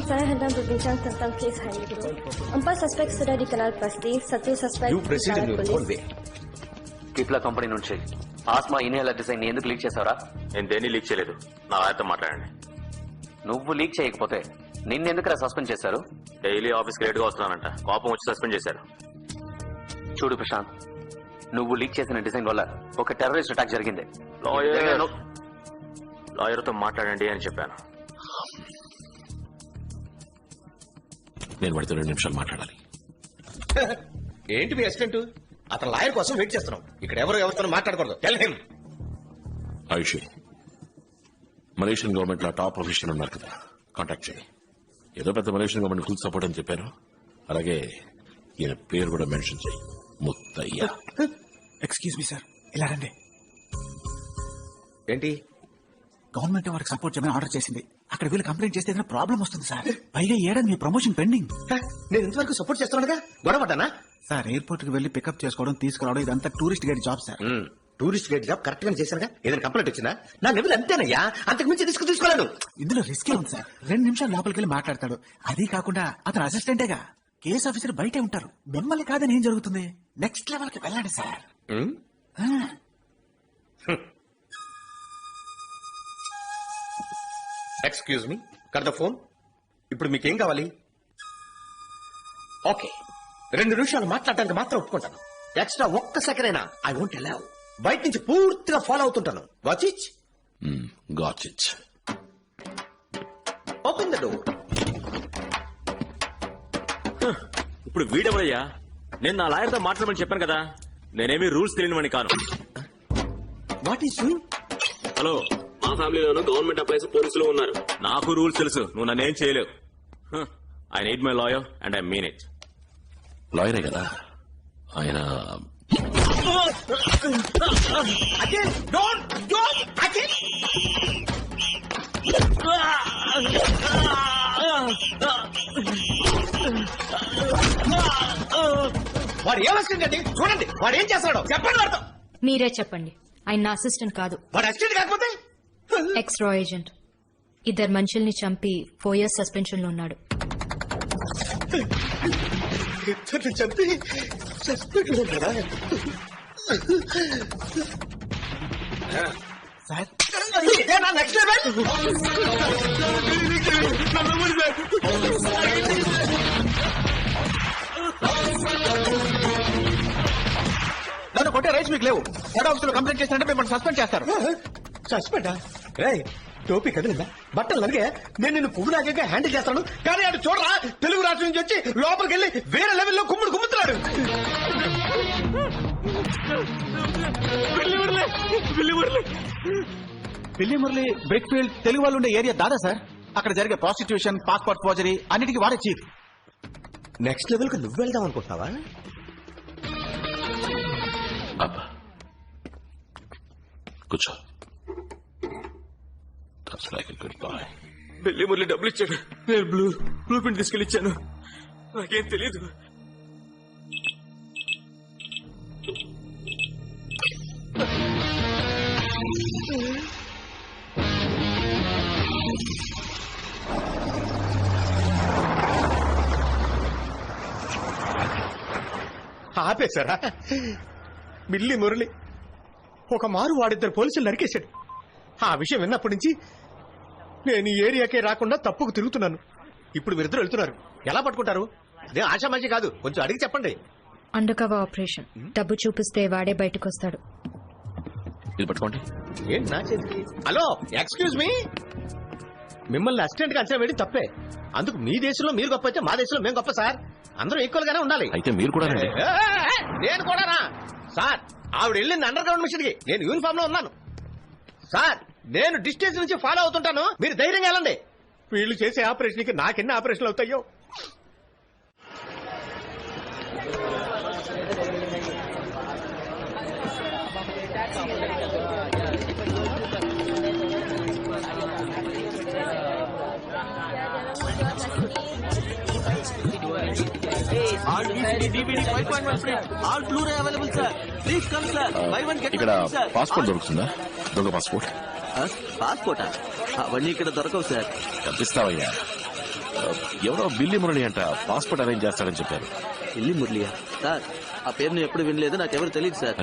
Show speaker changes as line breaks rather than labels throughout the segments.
Saya hendak berbincang tentang kes hari ini. 4 suspek sudah dikenal pasti. 1 suspek dikenal polis.
Cipla company నుంచి Asma inhaler design ఎందుకు leak చేసావరా?
నేను దేన్ని leak చేయలేదు. నా ఆయనతో మాట్లాడండి.
నువ్వు లీక్ చేయకపోతే నిన్నెందుకురా సస్పెండ్ చేశారు?
డైలీ ఆఫీస్కి లేట్గా వస్తున్నానంట. కోపం వచ్చి సస్పెండ్ చేశారు.
చూడు ప్రశాంత్, నువ్వు లీక్ చేసిన డిజైన్ వల్ల ఒక టెర్రరిస్ట్ అటాక్ జరిగింది.
లాయర్తో మాట్లాడండి అని చెప్పాను.
నేను వాడితో 2 నిమిషాలు మాట్లాడాలి.
ఏంటి మీ అసిస్టెంట్? అతను లాయర్ కోసం వెయిట్ చేస్తున్నాం. ఇక్కడ ఎవరితో మాట్లాడకూడదు. Tell him.
Ayushi, Malaysian government లో టాప్ ప్రొఫెషనల్ ఉన్నారు కదా, కాంటాక్ట్ చేయి. ఏదో పెద్ద మలేషియన్ గవర్నమెంట్ ఫుల్ సపోర్ట్ అని చెప్పారు. అలాగే ఈయన పేరు కూడా మెన్షన్ చేయి, ముత్తయ్య.
ఎక్స్క్యూజ్ మీ సార్, ఇలా రండి.
ఏంటి?
గవర్నమెంట్ వారికి సపోర్ట్ చేయమని ఆర్డర్ చేసింది. అక్కడ వీళ్ళు కంప్లైంట్ చేస్తే ఏదైనా ప్రాబ్లం వస్తుంది సార్. పైగా ఏడాది మీ ప్రమోషన్ పెండింగ్.
నేను ఇంతవరకు సపోర్ట్ చేస్తున్నానుగా, గొడవపడ్డానా?
సార్, ఎయిర్పోర్ట్ కి వెళ్లి పికప్ చేసుకోవడం, తీసుకురావడం ఇదంతా tourist guide job sir.
Tourist guide job correct గా చేశానుగా. ఏదైనా కంప్లైంట్ వచ్చిందా? నా లెవెల్ అంతేనయ్యా, అంతకు మించి రిస్క్ తీసుకోలేను.
ఇందులో రిస్కే ఉంది సార్. 2 నిమిషాలు లోపలికి వెళ్ళి మాట్లాడతాడు. అది కాకుండా అతను అసిస్టెంటేగా, కేసు ఆఫీసర్ బయటే ఉంటారు. మిమ్మల్ని కాదని ఏం జరుగుతుంది? నెక్స్ట్ లెవెల్ కి వెళ్ళండి sir.
Excuse me, cut the phone. ఇప్పుడు మీకేం కావాలి? ఓకే, 2 నిమిషాలు మాట్లాడడానికి మాత్రం ఒప్పుకుంటాను. ఎక్స్ట్రా 1 సెకండ్ అయినా ఐ వోంట్ అలౌ. బయట నుంచి పూర్తిగా ఫాలో అవుతుంటాను. Watch it.
Got it.
Open the door.
ఇప్పుడు వీడెవడయ్యా? నేను నా లాయర్తో మాట్లాడమని చెప్పాను కదా. నేనేమి రూల్స్ తెలియనివని కాను.
What is doing?
హలో, మా ఫ్యామిలీలోనూ గవర్నమెంట్ ఎంప్లాయీస్ పోలీసులు ఉన్నారు. నాకు రూల్స్ తెలుసు. నువ్వు నన్నేం చేయలేవు. I need my lawyer and I mean it.
లాయరే కదా ఆయన.
వాడు ఏం అసిస్టెంట్ అండి? చూడండి వాడు ఏం చేస్తాడో చెప్పండి. వాడితో
మీరే చెప్పండి. ఆయన నా అసిస్టెంట్ కాదు.
వాడు అసిస్టెంట్ కాకపోతే
ఎక్స్ రా ఏజెంట్. 2 మనుషుల్ని చంపి 4 years సస్పెన్షన్ లో ఉన్నాడు.
చంపి సస్పెండ్ ఉన్నాడా?
Sir,
next level.
నన్ను కొట్టే రైట్స్ మీకు లేవు. హెడ్ ఆఫీస్ లో కంప్లైంట్ చేసినట్టే మిమ్మల్ని సస్పెండ్ చేస్తారు.
సస్పెండా? టోపీ కదిలిందా? బట్టలు నలిగే నేను నిన్ను పువ్వు దాకా హ్యాండిల్ చేస్తాను. కానీ అటు చూడరా, తెలుగు రాష్ట్రం నుంచి వచ్చి లోపలికి వెళ్ళి వేరే లెవెల్లో కుమ్ముతున్నాడు.
పిల్లి మురళి బ్రిక్ ఫీల్డ్ తెలుగు వాళ్ళు ఉండే ఏరియా దాదా సార్. అక్కడ జరిగే ప్రాస్టిట్యూషన్, పాస్పోర్ట్ ఫోర్జరీ అన్నిటికీ వాడే చీఫ్.
నెక్స్ట్ లెవెల్ కి నువ్వు వెళ్దాం అనుకుంటున్నావా?
అబ్బా, కూర్చో. That's like a good boy.
పెళ్లి మురళి డబ్బులు ఇచ్చాడు. నేను బ్లూ ప్రింట్ తీసుకెళ్ళి ఇచ్చాను. నాకేం తెలీదు.
ఆపేశారా? బిల్లి మురళి ఒక మారు వాడిద్దరు పోలీసులు నరికేశాడు. ఆ విషయం విన్నప్పటి నుంచి నేను ఈ ఏరియాకే రాకుండా తప్పుకు తిరుగుతున్నాను. ఇప్పుడు మీరిద్దరు వెళ్తున్నారు. ఎలా పట్టుకుంటారు? అదే ఆశామాషి కాదు, కొంచెం అడిగి చెప్పండి.
Under cover operation. డబ్బు చూపిస్తే వాడే బయటకు వస్తాడు.
ఇది పట్టుకోండి.
ఏంటి నా చేతికి? Hello, excuse me. మిమ్మల్ని అసిస్టెంట్ గా అంచనా వేయడం తప్పే. అందుకు మీ దేశంలో మీరు గొప్ప అయితే మా దేశంలో మేము గొప్ప సార్. అందరూ ఈక్వల్ గానే ఉండాలి.
అయితే మీరు కూడా రండి.
నేను కూడానా సార్? ఆవిడ వెళ్ళింది అండర్ గ్రౌండ్ మిషన్ కి, నేను యూనిఫామ్ లో ఉన్నాను సార్. నేను డిస్టెన్స్ నుంచి ఫాలో అవుతుంటాను, మీరు ధైర్యంగా వెళ్ళండి. వీళ్ళు చేసే ఆపరేషన్ కి నాకెన్ని ఆపరేషన్లు అవుతాయో.
ఇక్కడ పాస్పోర్ట్ దొరుకుతుందా? దొంగ పాస్పోర్ట్
పాస్పోర్టా? అవన్నీ ఇక్కడ దొరకవు సార్.
తప్పిస్తావయ్యా. ఎవరో బిల్లి మురళి అంట పాస్పోర్ట్ అరేంజ్ చేస్తాడని చెప్పారు.
ఇల్లి మురళియా? సార్ ఆ పేరు నేను ఎప్పుడు వినలేదు, నాకెవరు తెలియదు సార్.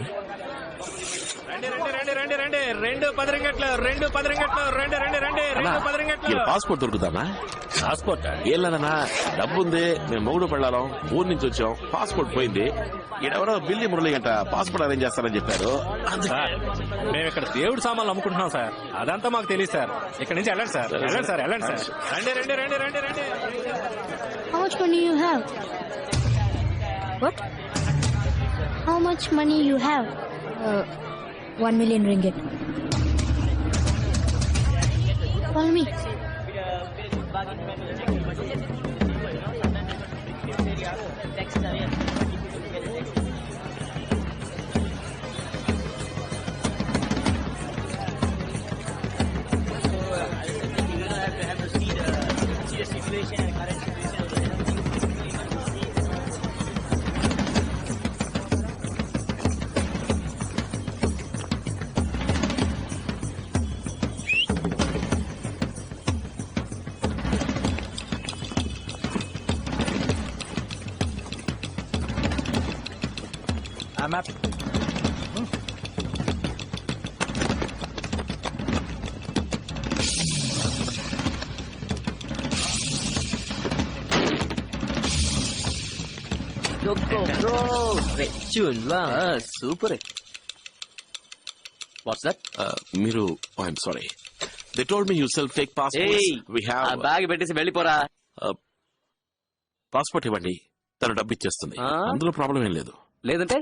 పాస్పోర్ట్ దొరుకుతామా?
పాస్పోర్ట్
ఏళ్ళనా డబ్బు ఉంది, మేము మొగుడు పెళ్ళాం, ఊరు నుంచి వచ్చాం, పాస్పోర్ట్ పోయింది. ఈడెవరో బిల్లి మురళి అంట పాస్పోర్ట్ అరేంజ్ చేస్తారని చెప్పారు.
మేము ఇక్కడ దేవుడు సామాన్లు అమ్ముకుంటున్నాం సార్, అదంతా మాకు తెలియదు సార్. ఇక్కడ నుంచి వెళ్ళండి సార్, వెళ్ళండి సార్, వెళ్ళండి సార్. రండి.
How much money you have?
What?
How much money you have?
1 million ringgit.
Follow me.
Super. What's that?
మీరు I'm sorry, they told me yourself fake passport. We have
bag పెట్టేసి వెళ్ళిపోరా.
Passport ఇవ్వండి, తను డబ్బు ఇచ్చేస్తుంది. అందులో problem ఏం లేదు.
లేదంటే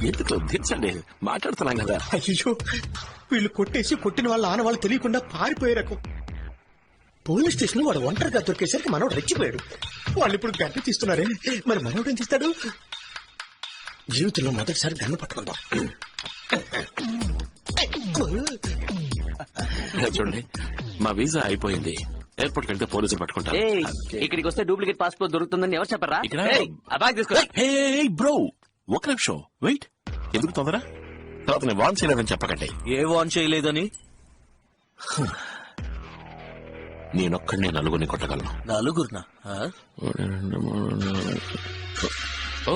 ఎందుకు తీర్చండి, మాట్లాడుతున్నాం కదా.
అయ్యో, వీళ్ళు కొట్టిన వాళ్ళ ఆనవాళ్ళు తెలియకుండా పారిపోయే రకం. పోలీస్ స్టేషన్ వాడు ఒంటరిగా దొరికేసరికి మనోడు రెచ్చిపోయాడు. వాళ్ళు ఇప్పుడు గన్ను తీస్తున్నారే, మరి మనోడు ఏం తీస్తాడు? జీవితంలో మొదటిసారి గన్ను పట్టుకుందాం.
చూడండి, మా వీసా అయిపోయింది, ఎయిర్పోర్ట్ వెళ్తే పోలీసులు పట్టుకుంటారు.
ఇక్కడికి వస్తే డూప్లికేట్ పాస్పోర్ట్ దొరుకుతుందని ఎవరు చెప్పరా?
ఇక్కడ
ఆ బ్యాగ్ తీసుకో.
బ్రో, ఒక నిమిషం వెయిట్. ఎందుకు తొందర? తర్వాత నేను వాన్ చేయలేదని చెప్పకండి.
ఏ వాన్ చేయలేదని?
నేనొక్కడినే నలుగురిని కొట్టగలను.
నలుగురునా?
ఓ,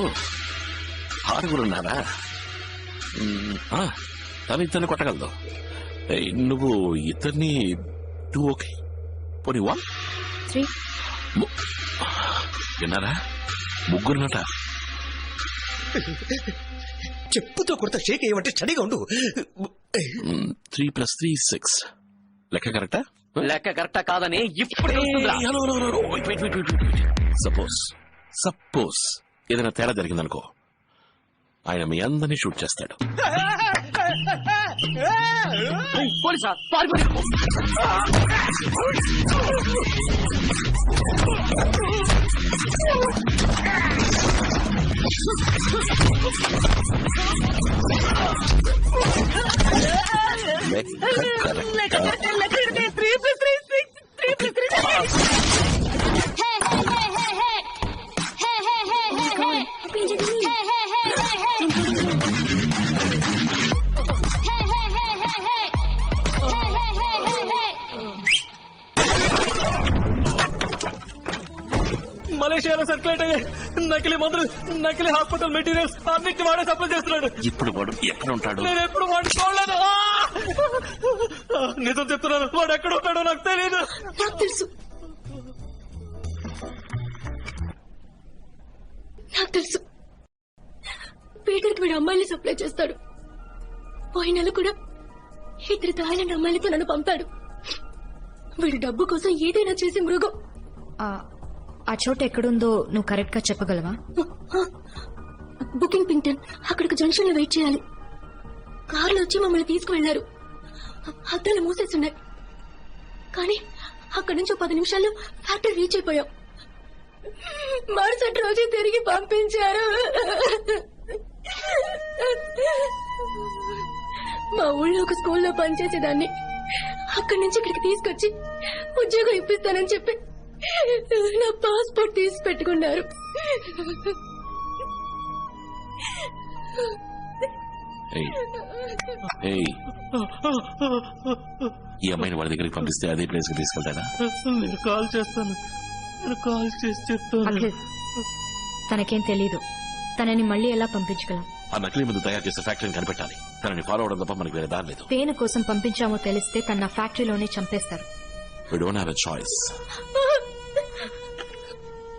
ఆరుగురున్నారా? తను ఇద్దరిని కొట్టగలదు. నువ్వు ఇద్దరిని టూ ఓకే, పోనీ 1
3.
విన్నారా? ముగ్గురునట.
చెప్పుతో కొడత షేక్ ఏమంటే స్టడీగా ఉండు.
3 + 3 6. లెక్క కరెక్టా?
లెక్క కరెక్టా కాదని ఇప్పుడు
సపోజ్ ఏదైనా తేడా జరిగిందనుకో, ఆయన మీ అందరినీ షూట్ చేస్తాడు.
పోలీసా?
మలేషియాలో సర్క్యులేట్ అయ్యే నకిలీ మందులు, నకిలీ హాస్పిటల్ మెటీరియల్స్ అన్నిటి వాడే సప్లై చేస్తున్నాడు.
ఇప్పుడు వాడు ఎక్కడ ఉంటాడు?
నేను ఎప్పుడు వాడిని చూడలేదు. నిజం చెప్తున్నాను, వాడు ఎక్కడ ఉంటాడో నాకు తెలియదు.
నాకు తెలుసు, నాకు తెలుసు. పీటర్కి వీడు అమ్మాయిని సప్లై చేస్తాడు. పోయిన నెల కూడా 2 థాయిలాండ్ అమ్మాయిలతో నన్ను పంపాడు. వీడు డబ్బు కోసం ఏదైనా చేసి మృగం.
ఆ చోటు ఎక్కడుందో నువ్వు కరెక్ట్ గా చెప్పగలవా?
బుకింగ్ పింగ్టన్. అక్కడికి జంక్షన్ లో వెయిట్ చేయాలి. కార్లో వచ్చి మమ్మల్ని తీసుకువెళ్లారు. అద్దాలు మూసేస్తున్నాయి, కానీ అక్కడి నుంచి 10 నిమిషాల్లో ఫ్యాక్టరీ రీచ్ అయిపోయాం. మరుసటి రోజే తిరిగి పంపించారు. మా ఊళ్ళో ఒక స్కూల్లో పనిచేసేదాన్ని. అక్కడి నుంచి ఇక్కడికి తీసుకొచ్చి ఉద్యోగం ఇప్పిస్తానని చెప్పి నా పాస్పోర్ట్ తీసి పెట్టుకున్నారు.
ఏయ్, ఏయ్, ఈ అమ్మాయిని వాడి దగ్గరికి పంపిస్తే అదే ప్లేస్ కి తీసుకెళ్తాడా?
నేను కాల్ చేస్తాను, నేను కాల్ చేసి చెప్తాను.
అఖిల్ తనకేం తెలీదు. తనని మళ్ళీ ఎలా పంపించగలం?
ఆ నకిలీ ముందు తయారు చేసే ఫ్యాక్టరీని కనిపెట్టాలి. తనని ఫాలో అవడం తప్ప మనకి వేరే దారి లేదు.
పేను కోసం పంపించామో తెలిస్తే తన ఫ్యాక్టరీలోనే చంపేస్తారు.
We don't have a choice.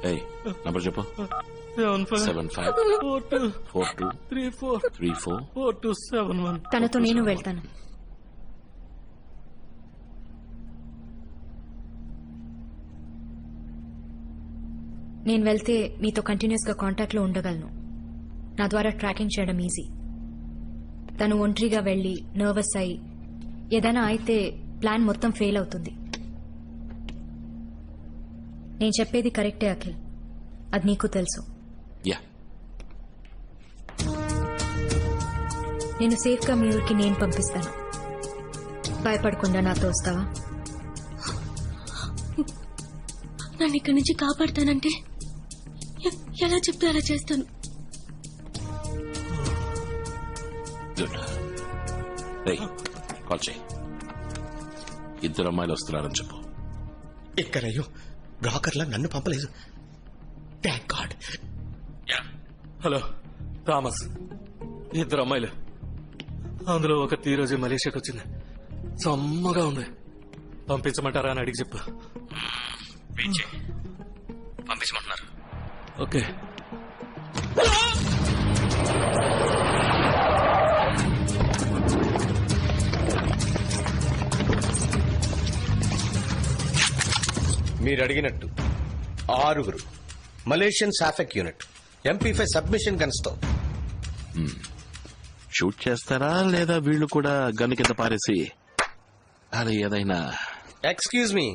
ఏయ్, నంబర్ చెప్పు. 754234.
తనతో నేను వెళ్తాను. నేను వెళ్తే మీతో కంటిన్యూస్ గా కాంటాక్ట్ లో ఉండగలను. నా ద్వారా ట్రాకింగ్ చేయడం ఈజీ. తను ఒంటరిగా వెళ్లి నర్వస్ అయి ఏదైనా అయితే ప్లాన్ మొత్తం ఫెయిల్ అవుతుంది. నేను చెప్పేది కరెక్టే అఖిల్, అది నీకు తెలుసు.
యా,
నేను సేఫ్ గా మీ ఊరికి నేను పంపిస్తాను. భయపడకుండా నాతో వస్తావా?
నన్ను ఇక్కడి నుంచి కాపాడుతానంటే ఎలా చెప్తే అలా చేస్తాను.
గుడ్. ఏయ్, కాల్ చేయి. ఇద్దరు అమ్మాయిలు వస్తున్నారని చెప్పు.
ఎక్కడయ్యో బ్రాకర్లా నన్ను పంపలేదు. Thank God.
హలో థామస్, ఇద్దరు అమ్మాయిలు, అందులో ఒక ఈరోజు మలేషియాకి వచ్చింది. సమ్మగా ఉంది. పంపించమంటారా అని అడిగి చెప్పు.
పంపించమంటున్నారు.
ఓకే.
మీరు అడిగినట్టు 6 మలేషియన్ సాఫెక్ యూనిట్ MP5 సబ్మిషన్ గన్స్ తో.
షూట్ చేస్తారా లేదా వీళ్ళు కూడా గన్ను కింద పారేసి అది ఏదైనా?
ఎక్స్క్యూజ్ మీ,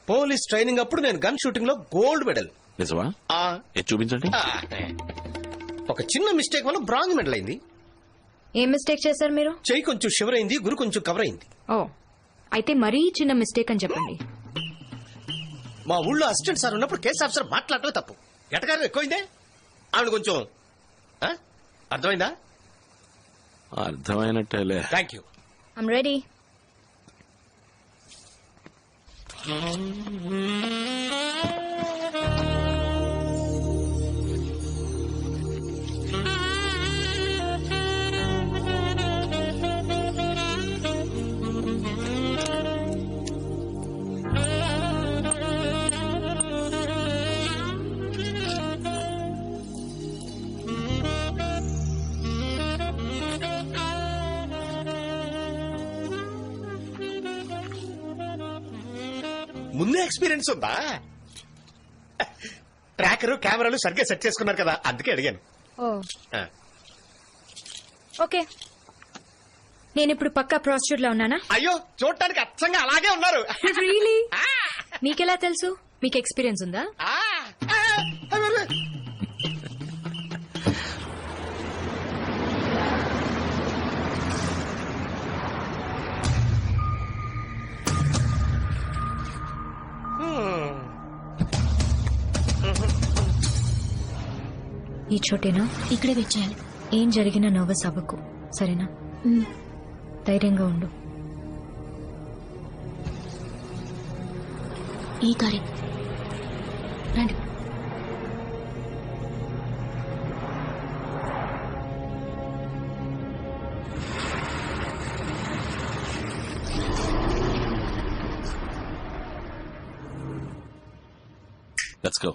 పోలీస్ ట్రైనింగ్ అప్పుడు నేను గన్ షూటింగ్ లో గోల్డ్ మెడల్.
నిజమా? చూపించండి.
ఒక చిన్న మిస్టేక్ వల్ల బ్రాంజ్ మెడల్ అయింది.
ఏం మిస్టేక్ చేశారు మీరు?
చెయ్యి కొంచెం షివర్ అయింది, గురు కొంచెం కవర్ అయింది.
ఓ, అయితే మరీ చిన్న మిస్టేక్ అని చెప్పండి.
మా ఊళ్ళో అసిస్టెంట్ సార్ ఉన్నప్పుడు కేసు ఆఫీసర్ మాట్లాడటం తప్పు. ఎటకారం ఎక్కువైందే. ఆవిడ కొంచెం అర్థమైందా?
అర్థమైనట్టేలే.
Thank you.
I'm ready.
ముందే ఎక్స్పీరియన్స్ ఉందా? ట్రాకర్ కెమెరాలు సరిగ్గా సెట్ చేసుకున్నారు కదా, అందుకే అడిగాను.
Oh, okay. నేను ఇప్పుడు పక్కా ప్రాస్టిట్యూట్ లో ఉన్నానా?
అయ్యో, చూడటానికి అచ్చంగా అలాగే ఉన్నారు.
రియలీ? మీకెలా తెలుసు? మీకు ఎక్స్పీరియన్స్ ఉందా? ఈ చోటేనా?
ఇక్కడే వచ్చేయాలి.
ఏం జరిగినా నర్వస్ అవ్వకు, సరేనా? ధైర్యంగా ఉండు.
ఈ కారే రండి.
Let's go.